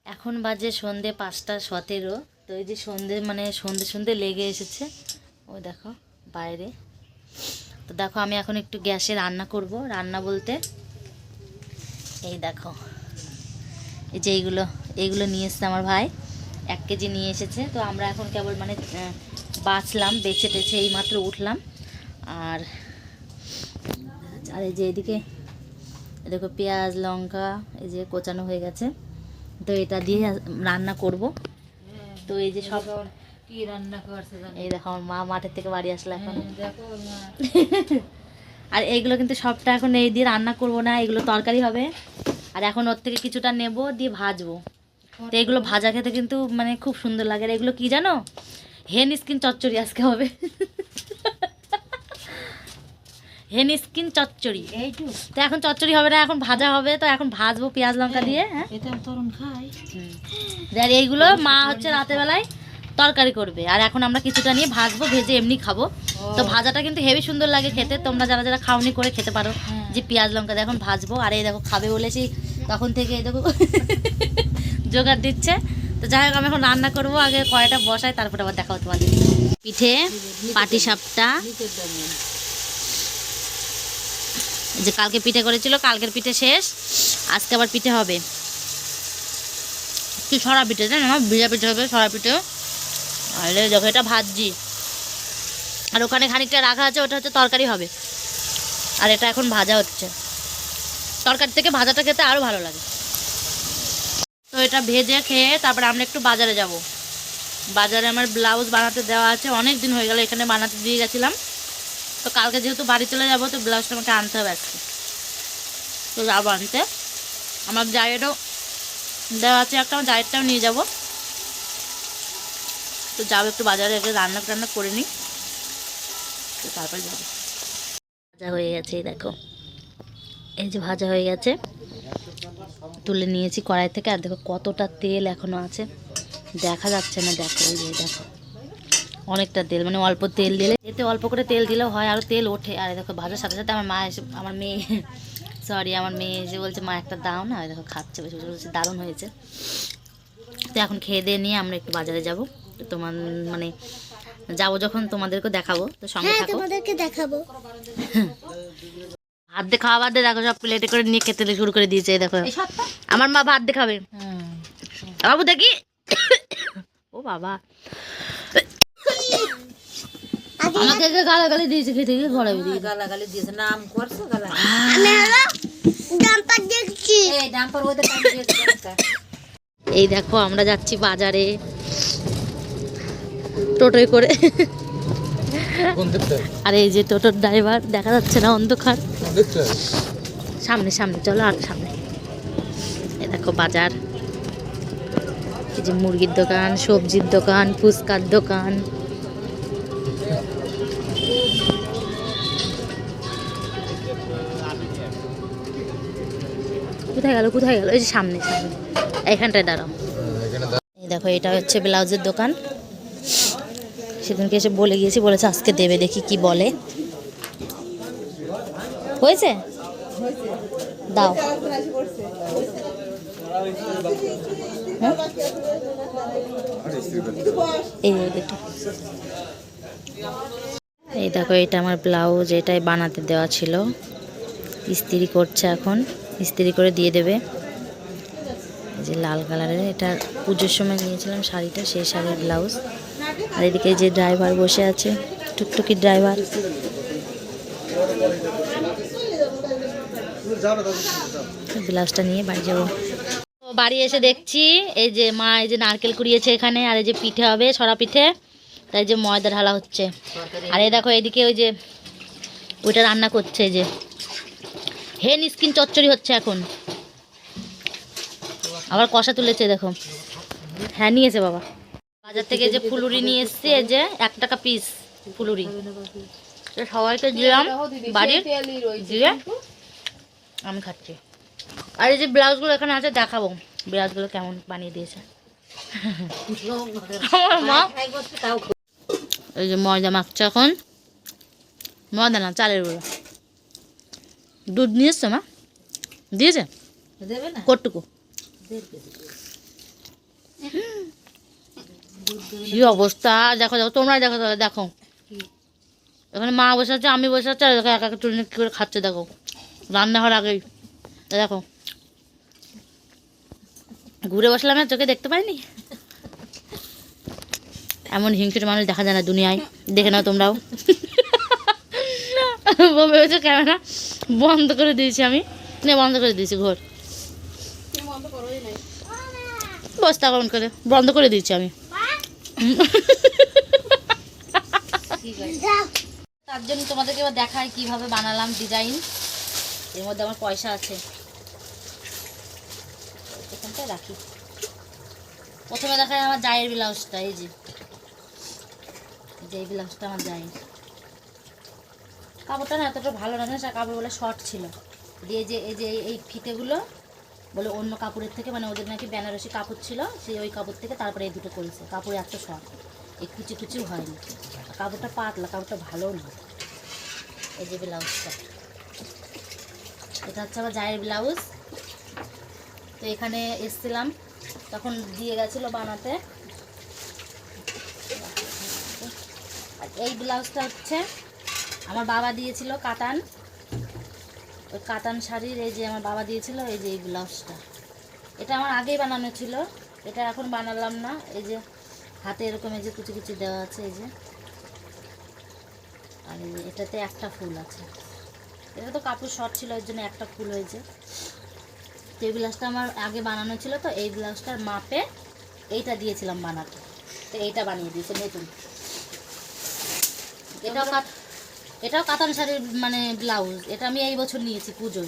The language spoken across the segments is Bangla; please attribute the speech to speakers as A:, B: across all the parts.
A: এখন বাজে সন্ধে 5:17। তো এই যে সন্ধে মানে সন্ধে সন্ধে লেগে এসেছে, ওই দেখো বাইরে। তো দেখো আমি এখন একটু গ্যাসে রান্না করব। রান্না বলতে এই দেখো, এই যে এইগুলো নিয়ে এসেছে আমার ভাই, 1 কেজি নিয়ে এসেছে। তো আমরা এখন কেবল মানে বাছলাম, বেছে টেছে এই মাত্র উঠলাম। আর আর এই যে এদিকে দেখো পেঁয়াজ লঙ্কা এই যে কোচানো হয়ে গেছে। তো এটা দিয়ে রান্না করব। তো এই যে সব
B: কি রান্না করছে
A: এই দেখো আমার মা মাঠের থেকে বাড়ি আসলে এখন
B: দেখো না।
A: আর এইগুলো কিন্তু সবটা এখন এই দিয়ে রান্না করব না, এগুলো তরকারি হবে। আর এখন ওর থেকে কিছুটা নেব, দিয়ে ভাজবো। তো এগুলো ভাজা খেতে কিন্তু মানে খুব সুন্দর লাগে। আর এগুলো কি জানো, হেন স্কিন চচ্চড়ি আজকে হবে। হেন স্কিন চচ্চড়ি।
B: এইটু
A: তো এখন চচ্চড়ি হবে না, এখন ভাজা হবে। তো এখন ভাজবো পেঁয়াজ লঙ্কা দিয়ে। হ্যাঁ,
B: এটা তরুণ খাই।
A: আর এইগুলো মা হচ্ছে রাতের বেলায় তরকারি করবে, আর এখন আমরা কিছুটা নিয়ে ভাজবো, ভেজে এমনি খাবো। তো ভাজাটা কিন্তু হেভি সুন্দর লাগে খেতে। তোমরা যারা যারা খাওনি করে খেতে পারো। যে পেঁয়াজ লঙ্কা দিয়ে এখন ভাজবো। আর এই দেখো খাবে বলেছি তখন থেকে, এই দেখো জোগাড় দিচ্ছে। তো যাই হোক আমি এখন রান্না করবো, আগে কড়াইটা বসাই, তারপরে আবার দেখাবো তোমাদের। পিঠে পাটিসাপটা, যে কালকে পিঠে করেছিল, কালকের পিঠে শেষ, আজকে আবার পিঠে হবে। কি ছড়া পিঠে জানো না, ভিজা পিঠে হবে, ছড়া পিঠে। আর দেখো এটা ভাজি, আর ওখানে খানিকটা রাখা আছে, ওটা হচ্ছে তরকারি হবে। আর এটা এখন ভাজা হচ্ছে। তরকারি থেকে ভাজাটা খেতে আরও ভালো লাগে। তো এটা ভেজে খেয়ে তারপরে আমরা একটু বাজারে যাব। বাজারে আমার ব্লাউজ বানাতে দেওয়া আছে, অনেক দিন হয়ে গেল এখানে বানাতে দিয়ে গেছিলাম। তো কালকে যেহেতু বাড়ি চলে যাব, তো ব্লাউজটা আমাকে আনতে হবে আজকে। তো যাবো আনতে। আমার জায়েরও দেওয়া আছে একটা, আমার জায়েরটাও নিয়ে যাব। তো যাবো একটু বাজারে, আগে রান্না করে নিই, তো তারপরে যাবো। ভাজা হয়ে গেছে, এই দেখো এই যে ভাজা হয়ে গেছে, তুলে নিয়েছি কড়াই থেকে। আর দেখো কতটা তেল এখনো আছে, দেখা যাচ্ছে না। দেখো এই যে দেখো অনেকটা তেল, মানে অল্প তেল দিলে, এতে অল্প করে তেল দিলেও হয়, আরও তেল ওঠে। আর দেখো ভাজার সাথে সাথে আমার মা এসে, আমার মেয়ে আমার মেয়ে এসে বলছে মা একটা দাও না। দেখো খাচ্ছে, বেশি বলছে দারুণ হয়েছে। তো এখন খেয়ে দিয়ে নিয়ে আমরা একটু বাজারে যাব। তো তোমার মানে যাবো যখন তোমাদেরকে দেখাবো, তো সঙ্গে থাকো।
C: তোমাদেরকে দেখাবো।
A: ভাত দিয়ে খাওয়া বাদ দিয়ে দেখো সব প্লেটে করে নিয়ে খেতে শুরু করে দিয়েছে। দেখো আমার মা ভাত দিয়ে খাবে। বাবু দেখি, ও বাবা আমাকে গালাগালি দিয়েছে, খেতে গিয়ে ঘরে
B: গালাগালি দিয়েছে, নাম করছো গালাগালি।
C: আমি হলো ডাম্পার দেখছি।
B: এই ডাম্পার ওদের টাইম দিয়েছে ডাম্পার।
A: এই দেখো আমরা যাচ্ছি বাজারে টোটোয় করে। আর এই যে টোটোর ড্রাইভার, দেখা যাচ্ছে না, অন্ধকার। সামনে সামনে চলো, আর সামনে। এই দেখো বাজার, এই যে মুরগির দোকান, সবজির দোকান, ফুচকার দোকান। কোথায় গেল কোথায় গেল, এই যে সামনে সামনে, এইখানটায় দাঁড়াও। এই দেখো এটা হচ্ছে ব্লাউজের দোকান। সেদিনকে এসে বলে গিয়েছি, বলেছে আজকে দেবে, দেখি কি বলে। হয়েছে দাও। হ্যাঁ? এই দেখো এটা আমার ব্লাউজ, এটাই বানাতে দেওয়া ছিল, ইস্ত্রি করছে এখন, ইস্ত্রি করে দিয়ে দেবে। এই যে লাল কালারের, এটা পুজোর সময় নিয়েছিলাম শাড়িটা, সেই শাড়ির ব্লাউজ। আর এদিকে যে ড্রাইভার বসে আছে, টুকটুকি ড্রাইভার। ব্লাউজটা নিয়ে বাড়ি যাবো। বাড়ি এসে দেখছি এই যে মা এই যে নারকেল কুড়িয়েছে এখানে, আর এই যে পিঠে হবে, ছড়া পিঠে, তাই যে ময়দা ঢালা হচ্ছে। আর এই দেখো এদিকে ওই যে ওইটা রান্না করছে, এই যে হেন স্কিন চচ্চড়ি হচ্ছে এখন। আবার কষা তুলেছে দেখো। হ্যাঁ নিয়েছে বাবা, বাজার থেকে যে ফুলুরি নিয়ে এসছে, এই যে 1 টাকা পিস ফুলুরি। সবাইকে দিলাম বাড়ির, দিয়ে আমি খাচ্ছি। আর এই যে ব্লাউজগুলো এখানে আছে, দেখাবো ব্লাউজগুলো কেমন বানিয়ে দিয়েছে আমার মা। এই যে ময়দা মাখছে এখন, ময়দা না চালের গুঁড়ো। দুধ নিয়ে এসছো মা, দিয়েছে
B: দেবে না
A: কটুকু। কি অবস্থা, দেখো দেখো তোমরা দেখো তাহলে দেখো, এখানে মা বসে আছে, আমি বসে আছি, আর দেখো একা একা তুলে নিয়ে কি করে খাচ্ছে দেখো, রান্না হওয়ার আগেই। দেখো ঘুরে বসলাম না, চোখে দেখতে পাইনি। এমন হিংসুটে মানুষ দেখা যায় না দুনিয়ায়, দেখে নাও তোমরাও। ভেবেছে ক্যামেরা বন্ধ করে দিয়েছি আমি, বন্ধ করে দিয়েছি ঘর, বস্তা কখন করে বন্ধ করে দিয়েছি আমি। তার জন্য তোমাদেরকে এবার দেখাই কিভাবে বানালাম ডিজাইন। এর মধ্যে আমার পয়সা আছে, এখানটায় রাখি। প্রথমে দেখাই আমার জায়ের ব্লাউজটা, এই যে এই ব্লাউজটা আমার জায়ের। কাপড়টা না এতটা ভালো না, কাপড় বলে শর্ট ছিল, দিয়ে যে এই যে এই ফিতেগুলো বলে অন্য কাপড়ের থেকে, মানে ওদের নাকি বেনারসি কাপড় ছিল, সেই ওই কাপড় থেকে তারপরে এই দুটো করেছে। কাপড় এত শর্ট, এই কুচি কুচিও হয়নি, কাপড়টা পাতলা, কাপড়টা ভালোও না। এই যে ব্লাউজটা, এটা হচ্ছে আমার জায়ের ব্লাউজ। তো এখানে এসছিলাম তখন দিয়ে গেছিলো বানাতে। আর এই ব্লাউজটা হচ্ছে আমার বাবা দিয়েছিল কাতান, ওই কাতান শাড়ির, এই যে আমার বাবা দিয়েছিল এই যে এই ব্লাউজটা। এটা আমার আগেই বানানো ছিল, এটা এখন বানালাম না। এই যে হাতে এরকম এই যে কুচি কুচি দেওয়া আছে, এই যে, আর এই যে এটাতে একটা ফুল আছে। এটা তো কাপড় শর্ট ছিল, এর জন্য একটা ফুল হয়েছে। তো এই ব্লাউজটা আমার আগে বানানো ছিল, তো এই ব্লাউজটার মাপে এইটা দিয়েছিলাম বানাতে, তো এইটা বানিয়ে দিয়েছে নতুন। এটাও কাতান শাড়ির মানে ব্লাউজ, এটা আমি এই বছর নিয়েছি পুজোর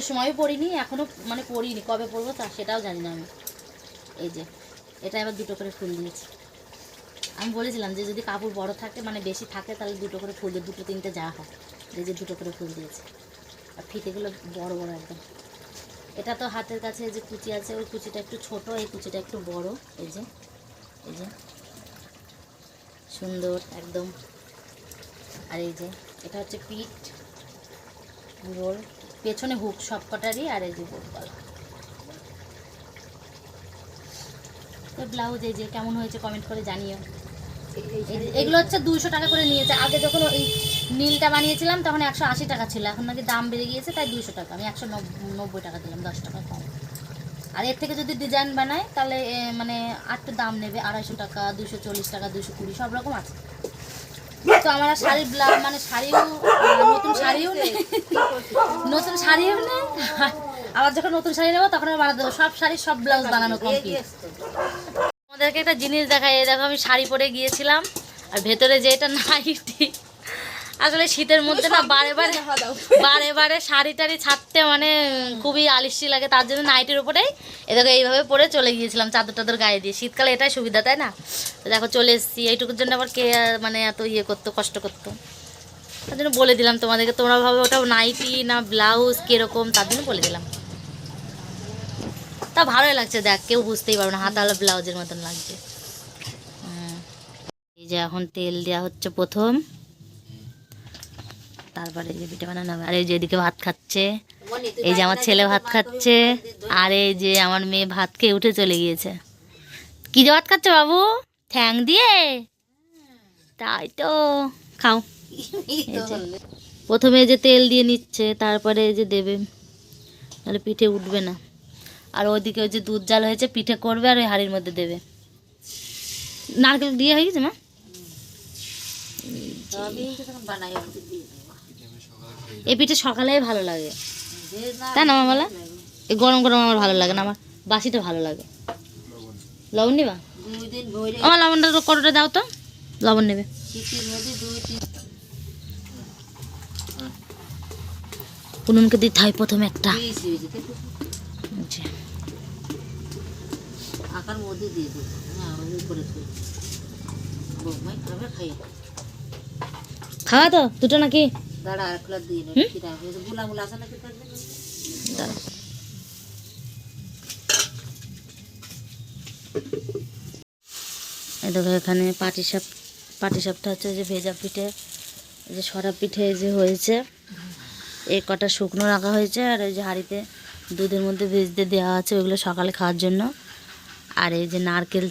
A: সময়ও পরিনি, এখনও মানে পরিনি, কবে পরবো তা সেটাও জানি না আমি। এই যে এটা এবার দুটো করে ফুল দিয়েছি। আমি বলেছিলাম যে যদি কাপড় বড় থাকে, মানে বেশি থাকে, তাহলে দুটো করে ফুল দিয়ে, দুটো তিনটে যা হয়, এই যে দুটো করে ফুল দিয়েছি। আর ফিতেগুলো বড় বড় একদম। এটা তো হাতের কাছে যে কুচি আছে, ওই কুচিটা একটু ছোট, এই কুচিটা একটু বড়। এই যে সুন্দর একদম। আর এই যে এটা হচ্ছে পিঠ গোল, পেছনে হুক সব কটারই, আর এই যে গোল গলা। তো ব্লাউজ এই যে কেমন হয়েছে কমেন্ট করে জানিও। এগুলো হচ্ছে 200 টাকা করে নিয়েছে। আগে যখন এই নীলটা বানিয়েছিলাম তখন 180 টাকা ছিল, এখন নাকি দাম বেড়ে গিয়েছে, তাই 200 টাকা। আমি 190 টাকা দিলাম, 10 টাকা কম। আর এর থেকে যদি ডিজাইন বানায় তাহলে মানে আরেকটু দাম নেবে, 250 টাকা, 240 টাকা, 220, সব রকম আছে। তো আমার শাড়ির ব্লাউজ মানে শাড়িও নতুন শাড়িও নেই, আবার যখন নতুন শাড়ি নেবো তখন আমি বানাতে দেবো। সব শাড়ি সব ব্লাউজ বানানো কমপ্লিট। আমাদেরকে একটা জিনিস দেখাই, এই দেখো আমি শাড়ি পরে গিয়েছিলাম, আর ভেতরে যে এটা নাইটি, আসলে শীতের মধ্যে না বারে বারে শাড়ি টাড়ি ছাড়তে মানে খুবই আলিস্যি লাগে, তার জন্য নাইটির উপরেই এদেরকে এইভাবে পরে চলে গিয়েছিলাম, চাদর টাদর গায়ে দিয়ে। শীতকালে এটাই সুবিধা, তাই না? তো দেখো চলে এসেছি, এইটুকুর জন্য আবার কে মানে এত করতো, কষ্ট করতো, তার জন্য বলে দিলাম তোমাদেরকে। তোমরা ভাবে ওটা নাইটি না ব্লাউজ কীরকম, তার জন্য বলে দিলাম। তা ভালোই লাগছে, দেখ কেউ বুঝতেই পারবে না, হাতাওয়ালা ব্লাউজের মতন লাগছে। এই যে এখন তেল দেওয়া হচ্ছে প্রথম, তারপরে এই যে পিঠে বানানো হবে। আর এই যে এদিকে ভাত খাচ্ছে, এই যে আমার ছেলে ভাত খাচ্ছে, আর এই যে আমার মেয়ে ভাত খেয়ে উঠে চলে গিয়েছে। কি যে ভাত খাচ্ছে বাবু, ঠ্যাং দিয়ে? তাই তো, খাও। প্রথমে যে তেল দিয়ে নিচ্ছে, তারপরে এই যে দেবে, তাহলে পিঠে উঠবে না। আর ওইদিকে ওই যে দুধ জাল হয়েছে, পিঠে করবে আর ওই হাঁড়ির মধ্যে দেবে। নারকেল দিয়ে হয়ে গেছে মা? এই পিঠে সকালেই ভালো লাগে, তাই না মা বলা? এই গরম গরম আমার ভালো লাগে না, আমার বাসিটা ভালো লাগে। লবণ নিবা? আমার লবণটা তো কতটা দাও তো, লবণ নেবে। উনুনকে দিতে হয় প্রথমে একটা,
B: আকার মধ্যে দিয়ে দেবো,
A: খাওয়া তো দুটো নাকি?
B: দাঁড়া আর খোলা দিয়ে গুলা গুলা আছে নাকি?
A: দেখো এখানে পাটিসাপটা হচ্ছে যে ভেজা পিঠে, এই যে সরা পিঠে এই যে হয়েছে, এই কটা শুকনো রাখা হয়েছে, আর এই যে হাঁড়িতে দুধের মধ্যে ভেজতে দেওয়া আছে, ওইগুলো সকালে খাওয়ার জন্য। আর এই যে নারকেল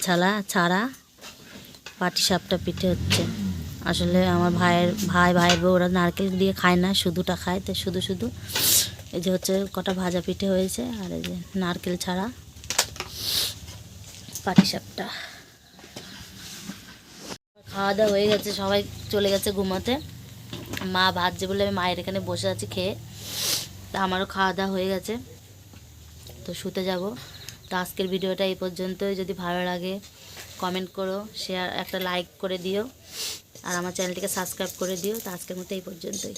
A: ছাড়া পাটিসাপটা পিঠে হচ্ছে। আসলে আমার ভাইয়ের বউ ওরা নারকেল দিয়ে খায় না, শুধুটা খায়, তাই শুধু এই যে হচ্ছে কটা ভাজা পিঠে হয়েছে। আর এই যে নারকেল ছাড়া পাটিসাপটা। খাওয়া দাওয়া হয়ে গেছে, সবাই চলে গেছে ঘুমাতে। মা ভাজছে বলে আমি মায়ের এখানে বসে আছি খেয়ে। তা আমারও খাওয়া দাওয়া হয়ে গেছে, তো শুতে যাব। তো আজকের ভিডিওটা এই পর্যন্তই। যদি ভালো লাগে কমেন্ট করো, শেয়ার, একটা লাইক করে দিও, আর আমার চ্যানেলটিকে সাবস্ক্রাইব করে দিও। তো আজকের মতো এই পর্যন্তই।